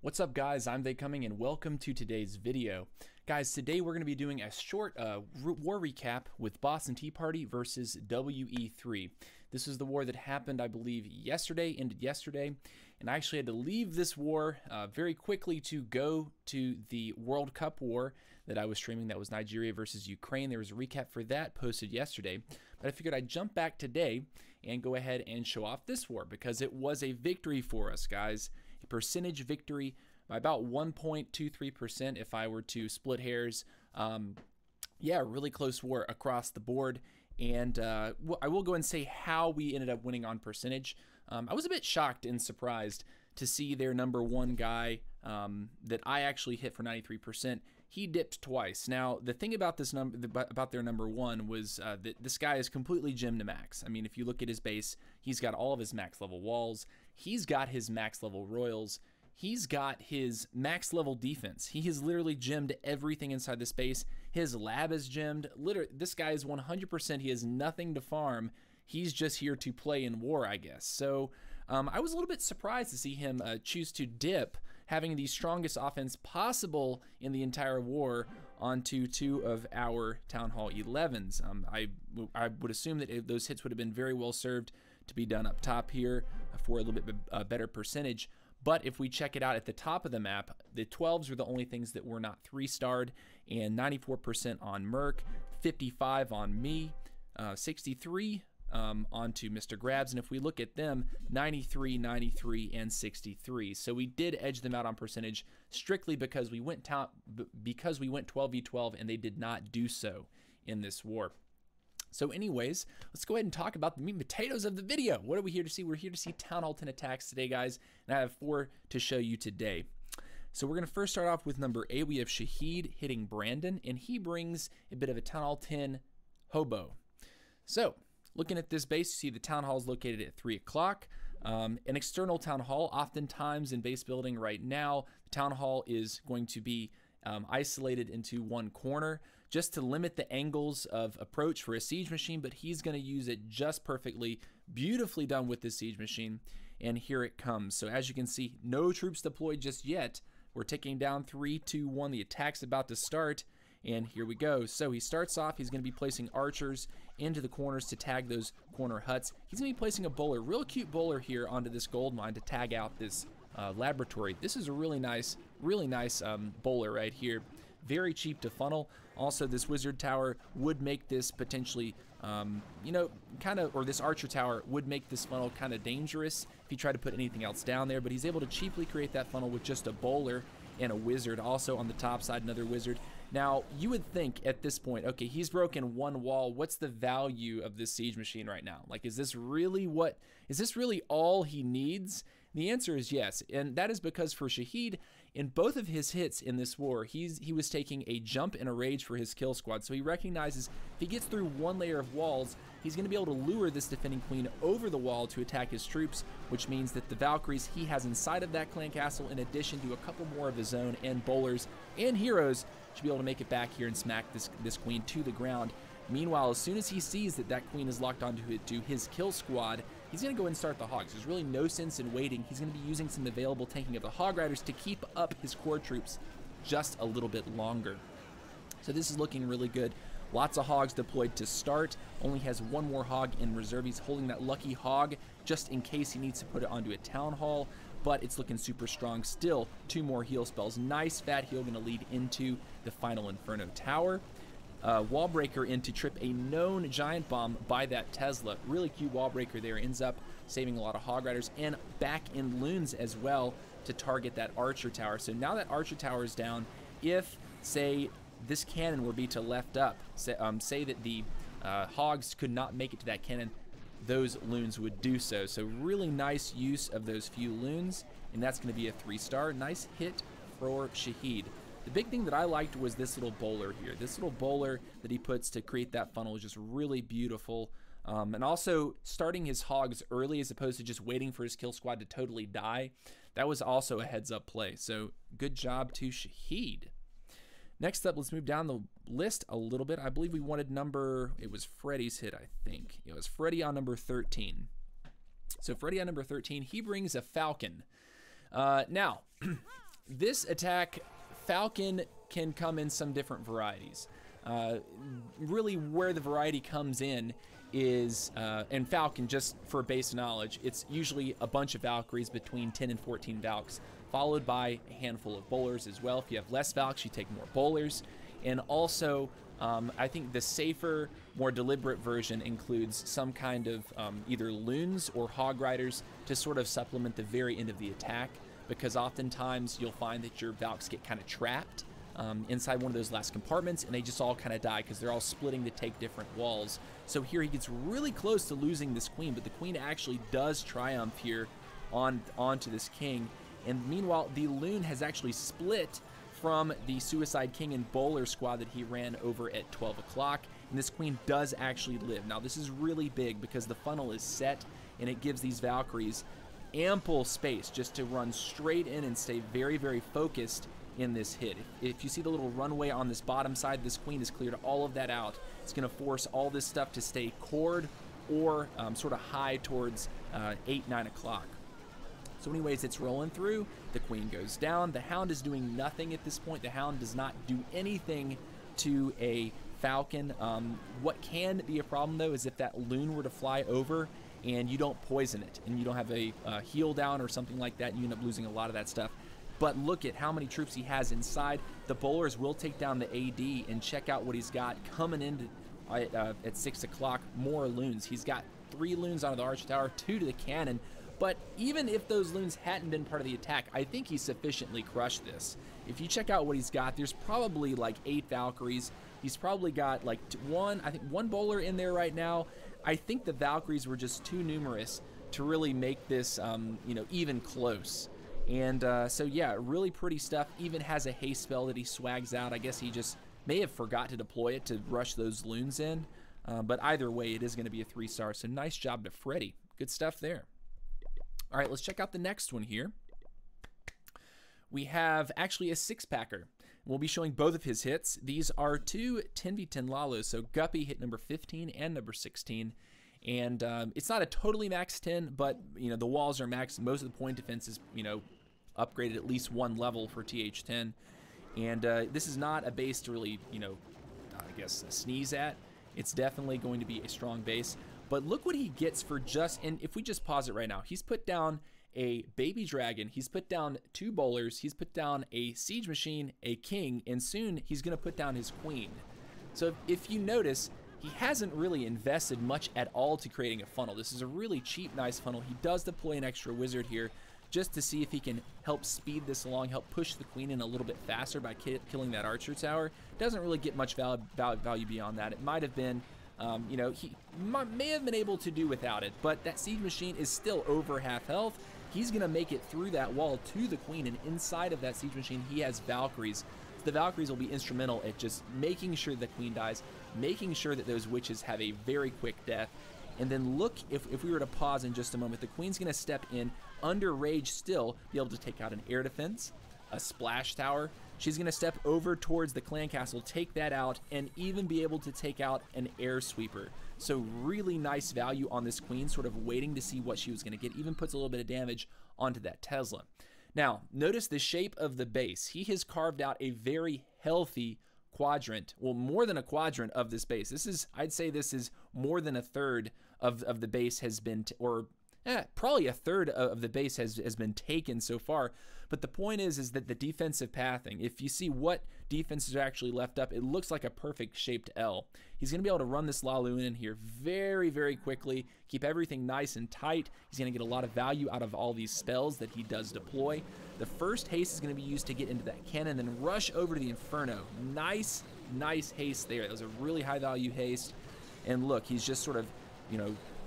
What's up guys, I'm They Coming and welcome to today's video. Guys, today we're going to be doing a short war recap with Boston Tea Party versus WE3. This is the war that happened, I believe, ended yesterday, and I actually had to leave this war very quickly to go to the World Cup war that I was streaming. That was Nigeria versus Ukraine. There was a recap for that posted yesterday, but I figured I'd jump back today and go ahead and show off this war because it was a victory for us, guys. A percentage victory by about 1.23% if I were to split hairs. Yeah, really close war across the board. And I will go and say how we ended up winning on percentage. I was a bit shocked and surprised to see their number one guy that I actually hit for 93%. He dipped twice. Now, the thing about this about their number one was that this guy is completely gemmed to max. I mean, if you look at his base, he's got all of his max level walls. He's got his max level royals. He's got his max level defense. He has literally gemmed everything inside the space. His lab is gemmed. Literally, this guy is 100%. He has nothing to farm. He's just here to play in war, I guess. So I was a little bit surprised to see him choose to dip, having the strongest offense possible in the entire war onto two of our Town Hall 11s. I would assume that those hits would have been very well served to be done up top here for a little bit better percentage. But if we check it out at the top of the map, the 12s were the only things that were not 3-starred, and 94% on Merc, 55 on me, 63 onto Mr. Grabs, and if we look at them, 93, 93, and 63. So we did edge them out on percentage strictly because we went 12v12 and they did not do so in this war. So anyways, let's go ahead and talk about the meat and potatoes of the video. What are we here to see? We're here to see Town Hall 10 attacks today, guys, and I have 4 to show you today. So we're going to first start off with number 8. We have Shaheed hitting Brandon, and he brings a bit of a Town Hall 10 hobo. So looking at this base, you see the Town Hall is located at 3 o'clock. An external Town Hall, oftentimes in base building right now, the Town Hall is going to be isolated into one corner just to limit the angles of approach for a siege machine, but he's going to use it just perfectly. Beautifully done with this siege machine, and here it comes. So as you can see, no troops deployed just yet. We're ticking down 3, 2, 1. The attack's about to start, and here we go. So he starts off, he's going to be placing archers into the corners to tag those corner huts. He's going to be placing a bowler, real cute bowler here onto this gold mine to tag out this laboratory. This is a really nice bowler right here. Very cheap to funnel. Also, this wizard tower would make this potentially, or this archer tower would make this funnel kind of dangerous if you try to put anything else down there, but he's able to cheaply create that funnel with just a bowler and a wizard. Also on the top side, another wizard. Now, you would think at this point, okay, he's broken one wall. What's the value of this siege machine right now? Like, is this really all he needs? The answer is yes, and that is because for Shaheed, in both of his hits in this war, he was taking a jump and a rage for his kill squad. So he recognizes if he gets through one layer of walls, he's going to be able to lure this defending queen over the wall to attack his troops, which means that the Valkyries he has inside of that clan castle, in addition to a couple more of his own and bowlers and heroes, should be able to make it back here and smack this queen to the ground. Meanwhile, as soon as he sees that queen is locked onto his kill squad, he's going to go and start the hogs. There's really no sense in waiting. He's going to be using some available tanking of the hog riders to keep up his core troops just a little bit longer. So this is looking really good. Lots of hogs deployed to start. Only has one more hog in reserve. He's holding that lucky hog just in case he needs to put it onto a town hall, but it's looking super strong. Still, 2 more heal spells. Nice fat heal going to lead into the final Inferno Tower. Wall breaker in to trip a known giant bomb by that Tesla. Really cute wall breaker there. Ends up saving a lot of hog riders, and back in lunes as well to target that archer tower. So now that archer tower is down, if, say, this cannon were be to left up, say that the hogs could not make it to that cannon, those lunes would do so. So really nice use of those few lunes, and that's going to be a 3-star. Nice hit for Shaheed. The big thing that I liked was this little bowler here. This little bowler that he puts to create that funnel is just really beautiful. And also starting his hogs early as opposed to just waiting for his kill squad to totally die. That was also a heads-up play. So good job to Shaheed. Next up, let's move down the list a little bit. I believe we wanted it was Freddie's hit, I think. It was Freddie on number 13. So Freddie on number 13, he brings a falcon. Now, this attack, Falcon can come in some different varieties. Really where the variety comes in is, and Falcon, just for base knowledge, it's usually a bunch of Valkyries between 10 and 14 Valks, followed by a handful of bowlers as well. If you have less Valks, you take more bowlers. And also, I think the safer, more deliberate version includes some kind of either lunes or hog riders to sort of supplement the very end of the attack, because oftentimes you'll find that your Valks get kind of trapped inside one of those last compartments, and they just all kind of die because they're all splitting to take different walls. So here he gets really close to losing this queen, but the queen actually does triumph here onto this king. And meanwhile, the lune has actually split from the Suicide King and Bowler squad that he ran over at 12 o'clock, and this queen does actually live. Now this is really big because the funnel is set, and it gives these Valkyries ample space just to run straight in and stay very, very focused in this hit. If you see the little runway on this bottom side, this queen has cleared all of that out. It's going to force all this stuff to stay cored or sort of high towards 8, 9 o'clock. So anyways, it's rolling through. The queen goes down. The hound is doing nothing at this point. The hound does not do anything to a falcon. What can be a problem, though, is if that lune were to fly over and you don't poison it and you don't have a heal down or something like that, you end up losing a lot of that stuff. But look at how many troops he has inside. The bowlers will take down the AD, and check out what he's got coming in at 6 o'clock. More lunes. He's got 3 lunes onto the arch tower, 2 to the cannon. But even if those lunes hadn't been part of the attack, I think he sufficiently crushed this. If you check out what he's got, there's probably like 8 Valkyries. He's probably got like one bowler in there right now. I think the Valkyries were just too numerous to really make this, even close. And so yeah, really pretty stuff. Even has a haste spell that he swags out. I guess he just may have forgot to deploy it to rush those lunes in. But either way, it is going to be a 3-star. So nice job to Freddie. Good stuff there. All right, let's check out the next one here. We have actually a 6-packer. We'll be showing both of his hits. These are 2 10v10 Lalos. So Guppy hit number 15 and number 16. And it's not a totally max 10, but the walls are maxed. Most of the point defense is upgraded at least 1 level for TH10. And this is not a base to really I guess sneeze at. It's definitely going to be a strong base. But look what he gets for just, and if we just pause it right now, he's put down a baby dragon, he's put down 2 bowlers, he's put down a siege machine, a king, and soon he's going to put down his queen. So if you notice, he hasn't really invested much at all to creating a funnel. This is a really cheap, nice funnel. He does deploy an extra wizard here just to see if he can help speed this along, help push the queen in a little bit faster by killing that archer tower. Doesn't really get much value beyond that. It might have been, he may have been able to do without it, but that siege machine is still over half health. He's going to make it through that wall to the queen, and inside of that siege machine, he has Valkyries. So the Valkyries will be instrumental at just making sure the queen dies, making sure that those witches have a very quick death. And then look, if we were to pause in just a moment, the queen's going to step in under rage still, be able to take out an air defense, a splash tower. She's going to step over towards the clan castle, take that out, and even be able to take out an air sweeper. So really nice value on this queen, sort of waiting to see what she was going to get. Even puts a little bit of damage onto that Tesla. Now, notice the shape of the base. He has carved out a very healthy quadrant, well, more than a quadrant of this base. This is, I'd say this is more than a third of the base has been, probably a third of the base has been taken so far. But the point is that the defensive pathing, if you see what defenses are actually left up, it looks like a perfect shaped L. He's going to be able to run this La Lune in here very, very quickly, keep everything nice and tight. He's going to get a lot of value out of all these spells that he does deploy. The first haste is going to be used to get into that cannon, then rush over to the Inferno. Nice, nice haste there. That was a really high value haste. And look, he's just sort of,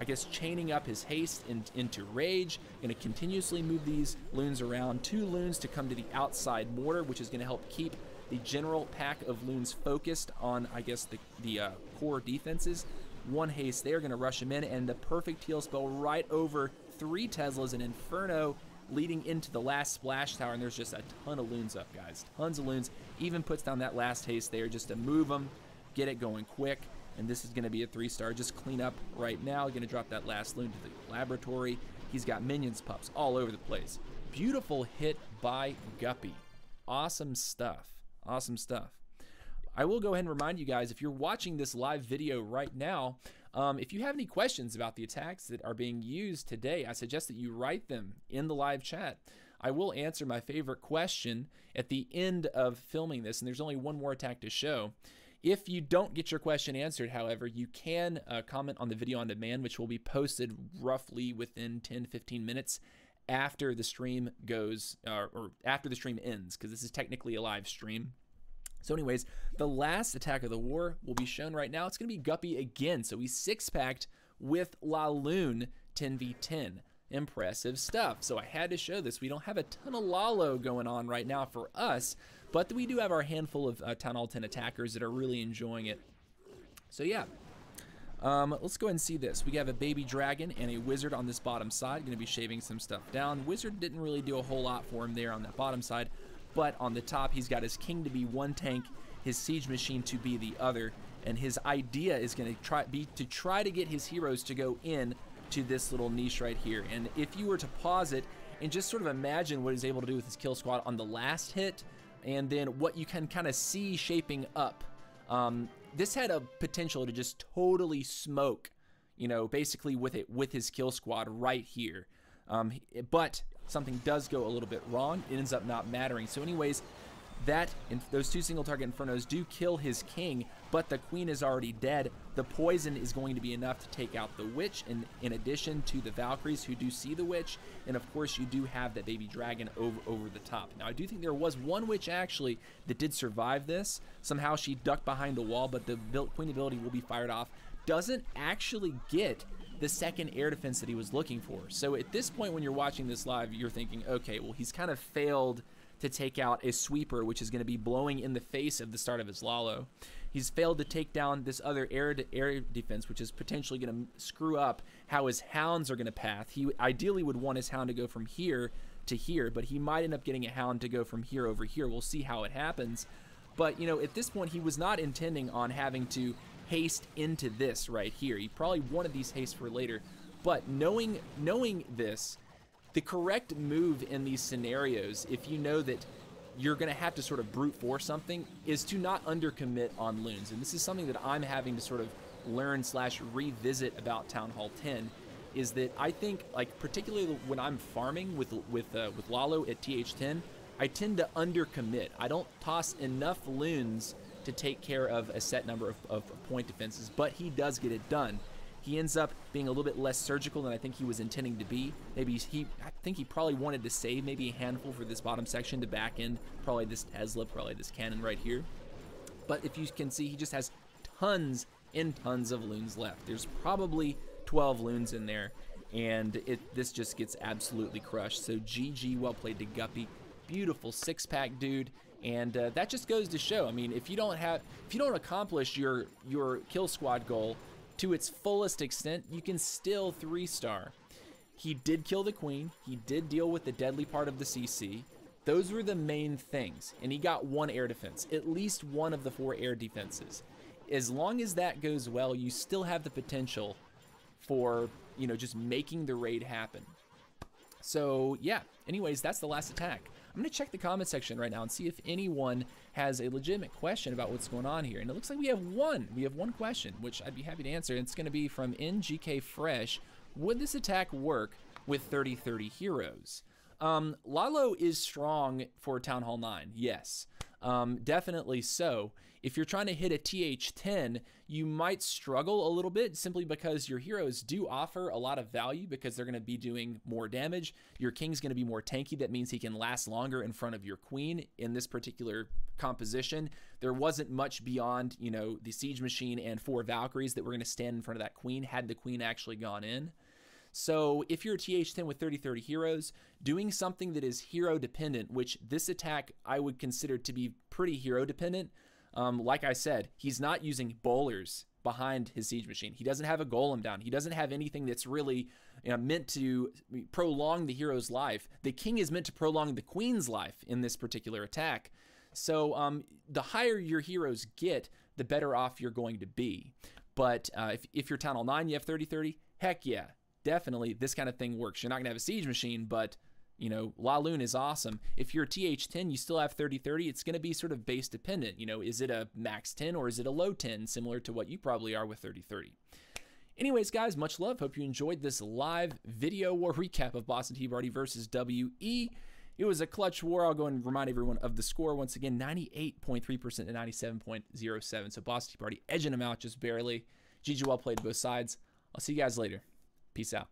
I guess chaining up his haste into rage. Going to continuously move these lunes around. 2 lunes to come to the outside mortar, which is going to help keep the general pack of lunes focused on, I guess, the core defenses. 1 haste there, going to rush him in, and the perfect heal spell right over 3 Teslas, and Inferno leading into the last splash tower, and there's just a ton of lunes up, guys. Tons of lunes. Even puts down that last haste there just to move them, get it going quick. And this is going to be a 3-star. Just clean up right now. Going to drop that last lune to the laboratory. He's got minions, pups all over the place. Beautiful hit by Guppy. awesome stuff. Awesome stuff. I will go ahead and remind you guys, if you're watching this live video right now, if you have any questions about the attacks that are being used today, I suggest that you write them in the live chat. I will answer my favorite question at the end of filming this, and there's only one more attack to show. If you don't get your question answered, however, you can comment on the video on demand, which will be posted roughly within 10-15 minutes after the stream goes, or after the stream ends, because this is technically a live stream. So anyways, the last attack of the war will be shown right now. It's going to be Guppy again. So he's 6-packed with lune 10v10. Impressive stuff. So I had to show this. We don't have a ton of Lalo going on right now for us, but we do have our handful of Town Hall 10 attackers that are really enjoying it. So yeah, let's go ahead and see this. We have a baby dragon and a wizard on this bottom side. Going to be shaving some stuff down. Wizard didn't really do a whole lot for him there on that bottom side, but on the top he's got his king to be one tank, his siege machine to be the other, and his idea is going to try to get his heroes to go in to this little niche right here. And if you were to pause it and just sort of imagine what he's able to do with his kill squad on the last hit, and then what you can kind of see shaping up, this had a potential to just totally smoke, you know, basically with his kill squad right here. But something does go a little bit wrong. It ends up not mattering. So anyways, those two single target infernos do kill his king, but the queen is already dead. The poison is going to be enough to take out the witch, in addition to the Valkyries who do see the witch, and of course you do have that baby dragon over the top. Now I do think there was one witch actually that did survive this. Somehow she ducked behind the wall, but the queen ability will be fired off. Doesn't actually get the second air defense that he was looking for. So at this point when you're watching this live, you're thinking, okay, well he's kind of failed to take out a sweeper, which is going to be blowing in the face of the start of his Lalo. He's failed to take down this other air defense, which is potentially going to screw up how his hounds are going to path. He ideally would want his hound to go from here to here, but he might end up getting a hound to go from here over here. We'll see how it happens. But, you know, at this point, he was not intending on having to haste into this right here. He probably wanted these haste for later. But knowing this, the correct move in these scenarios, if you know that you're going to have to sort of brute force something, is to not undercommit on lunes. And this is something that I'm having to sort of learn / revisit about Town Hall 10, is that I think, like, particularly when I'm farming with Lalo at TH10, I tend to undercommit. I don't toss enough lunes to take care of a set number of point defenses, but he does get it done. He ends up being a little bit less surgical than I think he was intending to be. Maybe I think he probably wanted to save maybe a handful for this bottom section to back end, probably this Tesla, probably this cannon right here. But if you can see, he just has tons and tons of lunes left. There's probably 12 lunes in there, and this just gets absolutely crushed. So GG, well played to Guppy. Beautiful 6-pack dude. And that just goes to show, I mean, if you don't accomplish your kill squad goal to its fullest extent, you can still 3-star. He did kill the queen. He did deal with the deadly part of the CC. Those were the main things. And he got 1 air defense, at least one of the 4 air defenses. As long as that goes well, you still have the potential for, you know, just making the raid happen. So yeah, anyways, that's the last attack. I'm gonna check the comment section right now and see if anyone has a legitimate question about what's going on here. And it looks like we have one. We have one question, which I'd be happy to answer. It's gonna be from NGK Fresh. Would this attack work with 30-30 heroes? Lalo is strong for Town Hall 9, yes. Definitely so. If you're trying to hit a TH10, you might struggle a little bit simply because your heroes do offer a lot of value because they're going to be doing more damage. Your king's going to be more tanky. That means he can last longer in front of your queen. In this particular composition, there wasn't much beyond, you know, the siege machine and 4 Valkyries that were going to stand in front of that queen had the queen actually gone in. So if you're a TH10 with 30-30 heroes, doing something that is hero dependent, which this attack I would consider to be pretty hero dependent. Like I said, he's not using bowlers behind his siege machine. He doesn't have a golem down. He doesn't have anything that's really, you know, meant to prolong the hero's life. The king is meant to prolong the queen's life in this particular attack. So the higher your heroes get, the better off you're going to be. But if you're Town Hall 9, you have 30-30, heck yeah. Definitely, this kind of thing works. You're not going to have a siege machine, but You know, La Lune is awesome. If you're TH10, you still have 30-30. It's going to be sort of base dependent. You know, is it a max 10 or is it a low 10, similar to what you probably are with 30-30? Anyways, guys, much love. Hope you enjoyed this live video war recap of BostonTeaParty versus WE. It was a clutch war. I'll go and remind everyone of the score once again, 98.3% to 97.07. So BostonTeaParty edging them out just barely. GG, well played both sides. I'll see you guys later. Peace out.